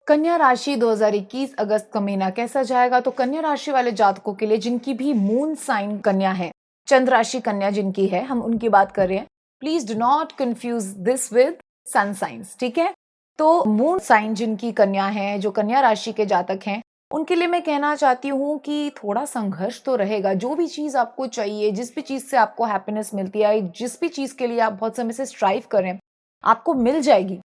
कन्या राशि 2021 अगस्त का महीना कैसा जाएगा? तो कन्या राशि वाले जातकों के लिए जिनकी भी मून साइन कन्या है, चंद्र राशि कन्या जिनकी है, हम उनकी बात कर रहे हैं। Please do not confuse this with sun science, ठीक है? तो मून साइन जिनकी कन्या है, जो कन्या राशि के जातक हैं, उनके लिए मैं कहना चाहती हूँ कि थोड़ा संघर्ष तो रहेगा। जो भी चीज आपको चाहिए, जिस भी चीज से आपको हैप्पीनेस मिलती है, जिस भी चीज के लिए आप बहुत समय से स्ट्राइव करें, आपको मिल जाएगी,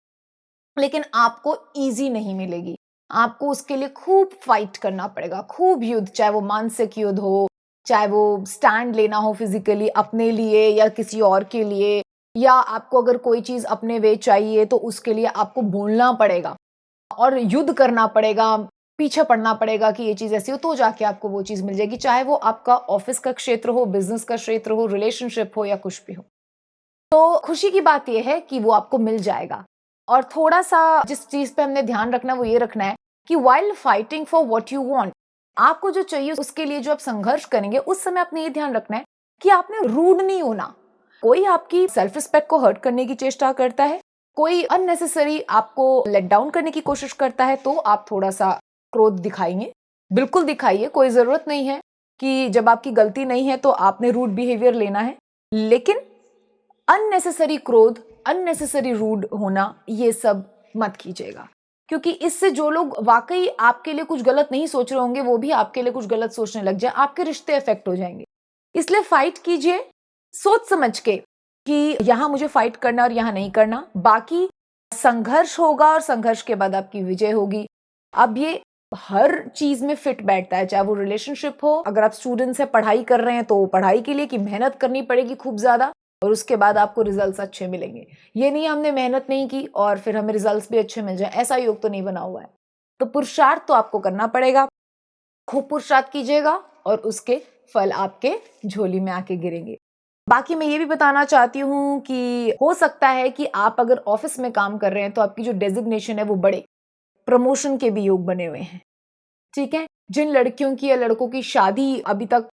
लेकिन आपको इजी नहीं मिलेगी। आपको उसके लिए खूब फाइट करना पड़ेगा, खूब युद्ध, चाहे वो मानसिक युद्ध हो, चाहे वो स्टैंड लेना हो फिजिकली अपने लिए या किसी और के लिए, या आपको अगर कोई चीज अपने वे चाहिए तो उसके लिए आपको बोलना पड़ेगा और युद्ध करना पड़ेगा, पीछे पड़ना पड़ेगा कि ये चीज ऐसी हो, तो जाके आपको वो चीज मिल जाएगी, चाहे वो आपका ऑफिस का क्षेत्र हो, बिजनेस का क्षेत्र हो, रिलेशनशिप हो या कुछ भी हो। तो खुशी की बात यह है कि वो आपको मिल जाएगा। और थोड़ा सा जिस चीज पे हमने ध्यान रखना है वो ये रखना है कि while fighting for what you want, आपको जो चाहिए उसके लिए जो आप संघर्ष करेंगे, उस समय आपने ये ध्यान रखना है कि आपने रूड नहीं होना। कोई आपकी सेल्फ रिस्पेक्ट को हर्ट करने की चेष्टा करता है, कोई अननेसेसरी आपको लेट डाउन करने की कोशिश करता है, तो आप थोड़ा सा क्रोध दिखाएंगे, बिल्कुल दिखाइए। कोई जरूरत नहीं है कि जब आपकी गलती नहीं है तो आपने रूड बिहेवियर लेना है, लेकिन अननेसेसरी क्रोध, अननेसेसरी रूड होना, ये सब मत कीजिएगा, क्योंकि इससे जो लोग वाकई आपके लिए कुछ गलत नहीं सोच रहे होंगे, वो भी आपके लिए कुछ गलत सोचने लग जाए, आपके रिश्ते इफेक्ट हो जाएंगे। इसलिए फाइट कीजिए सोच समझ के कि यहां मुझे फाइट करना और यहां नहीं करना। बाकी संघर्ष होगा और संघर्ष के बाद आपकी विजय होगी। अब ये हर चीज में फिट बैठता है, चाहे वो रिलेशनशिप हो, अगर आप स्टूडेंट्स हैं, पढ़ाई कर रहे हैं, तो पढ़ाई के लिए की मेहनत करनी पड़ेगी खूब ज्यादा, और उसके बाद आपको रिजल्ट्स अच्छे मिलेंगे। ये नहीं हमने मेहनत नहीं की और फिर हमें रिजल्ट्स भी अच्छे मिल जाए, ऐसा योग तो नहीं बना हुआ है। तो पुरुषार्थ तो आपको करना पड़ेगा, खूब पुरुषार्थ कीजिएगा और उसके फल आपके झोली में आके गिरेंगे। बाकी मैं ये भी बताना चाहती हूँ कि हो सकता है कि आप अगर ऑफिस में काम कर रहे हैं तो आपकी जो डेजिग्नेशन है वो बढ़े, प्रमोशन के भी योग बने हुए हैं, ठीक है? जिन लड़कियों की या लड़कों की शादी अभी तक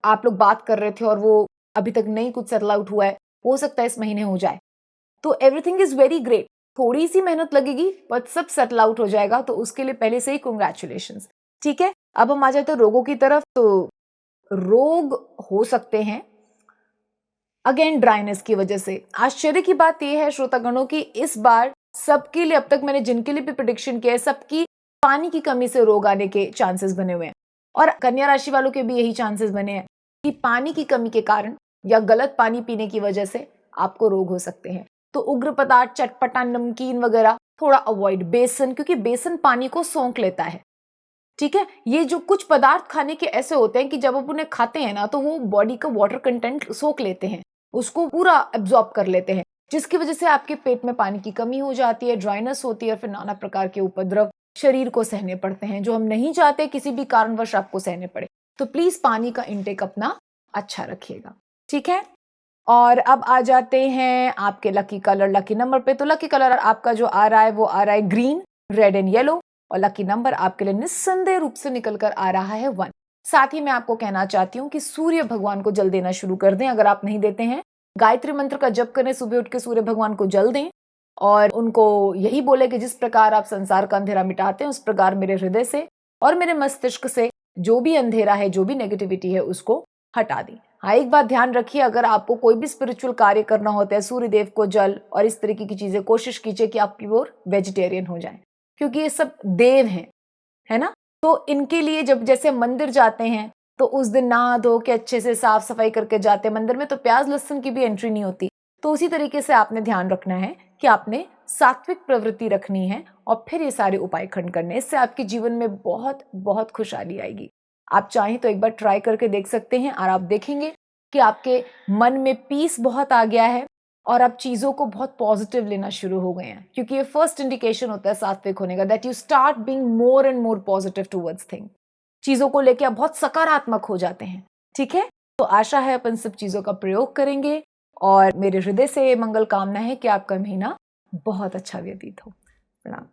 आप लोग बात कर रहे थे और वो अभी तक नहीं कुछ सेटल आउट हुआ है, हो सकता है इस महीने हो जाए। तो एवरीथिंग इज वेरी ग्रेट, थोड़ी सी मेहनत लगेगी पर सब सेटल आउट हो जाएगा, तो उसके लिए पहले से ही कंग्रेचुलेशंस, ठीक है? अब हम आ जाते हैं रोगों की तरफ। तो रोग हो सकते हैं अगेन ड्राइनेस की वजह से। आश्चर्य की बात यह है श्रोतागणों की इस बार सबके लिए, अब तक मैंने जिनके लिए भी प्रेडिक्शन किया है, सबकी पानी की कमी से रोग आने के चांसेस बने हुए हैं, और कन्या राशि वालों के भी यही चांसेस बने हैं कि पानी की कमी के कारण या गलत पानी पीने की वजह से आपको रोग हो सकते हैं। तो उग्र पदार्थ, चटपटा, नमकीन वगैरह थोड़ा अवॉइड। बेसन, क्योंकि बेसन पानी को सोख लेता है, ठीक है? ये जो कुछ पदार्थ खाने के ऐसे होते हैं कि जब आप उन्हें खाते हैं ना, तो वो बॉडी का वाटर कंटेंट सोख लेते हैं, उसको पूरा एब्जॉर्ब कर लेते हैं, जिसकी वजह से आपके पेट में पानी की कमी हो जाती है, ड्राइनेस होती है, फिर नाना प्रकार के उपद्रव शरीर को सहने पड़ते हैं, जो हम नहीं चाहते किसी भी कारणवश आपको सहने पड़े। तो प्लीज पानी का इंटेक अपना अच्छा रखिएगा, ठीक है? और अब आ जाते हैं आपके लकी कलर, लकी नंबर पे। तो लकी कलर आपका जो आ रहा है वो आ रहा है ग्रीन, रेड एंड येलो, और लकी नंबर आपके लिए निस्संदेह रूप से निकल कर आ रहा है 1। साथ ही मैं आपको कहना चाहती हूँ कि सूर्य भगवान को जल देना शुरू कर दें। अगर आप नहीं देते हैं, गायत्री मंत्र का जप करें, सुबह उठ के सूर्य भगवान को जल दें और उनको यही बोले कि जिस प्रकार आप संसार का अंधेरा मिटाते हैं, उस प्रकार मेरे हृदय से और मेरे मस्तिष्क से जो भी अंधेरा है, जो भी नेगेटिविटी है, उसको हटा दी। हाँ, एक बात ध्यान रखिए, अगर आपको कोई भी स्पिरिचुअल कार्य करना होता है, सूर्य देव को जल और इस तरीके की चीजें, कोशिश कीजिए कि आपकी ओर वेजिटेरियन हो जाए, क्योंकि ये सब देव हैं, है ना? तो इनके लिए जब जैसे मंदिर जाते हैं तो उस दिन नहा धो के अच्छे से साफ सफाई करके जाते हैं मंदिर में, तो प्याज लहसुन की भी एंट्री नहीं होती। तो उसी तरीके से आपने ध्यान रखना है कि आपने सात्विक प्रवृत्ति रखनी है और फिर ये सारे उपाय खंड करने। इससे आपके जीवन में बहुत बहुत खुशहाली आएगी। आप चाहें तो एक बार ट्राई करके देख सकते हैं और आप देखेंगे कि आपके मन में पीस बहुत आ गया है और आप चीजों को बहुत पॉजिटिव लेना शुरू हो गए हैं, क्योंकि ये फर्स्ट इंडिकेशन होता है सात्विक होने का, that you start being more and more positive towards thing. चीजों को लेके आप बहुत सकारात्मक हो जाते हैं, ठीक है? तो आशा है अपन सब चीजों का प्रयोग करेंगे और मेरे हृदय से मंगल कामना है कि आपका महीना बहुत अच्छा व्यतीत हो। प्रणाम।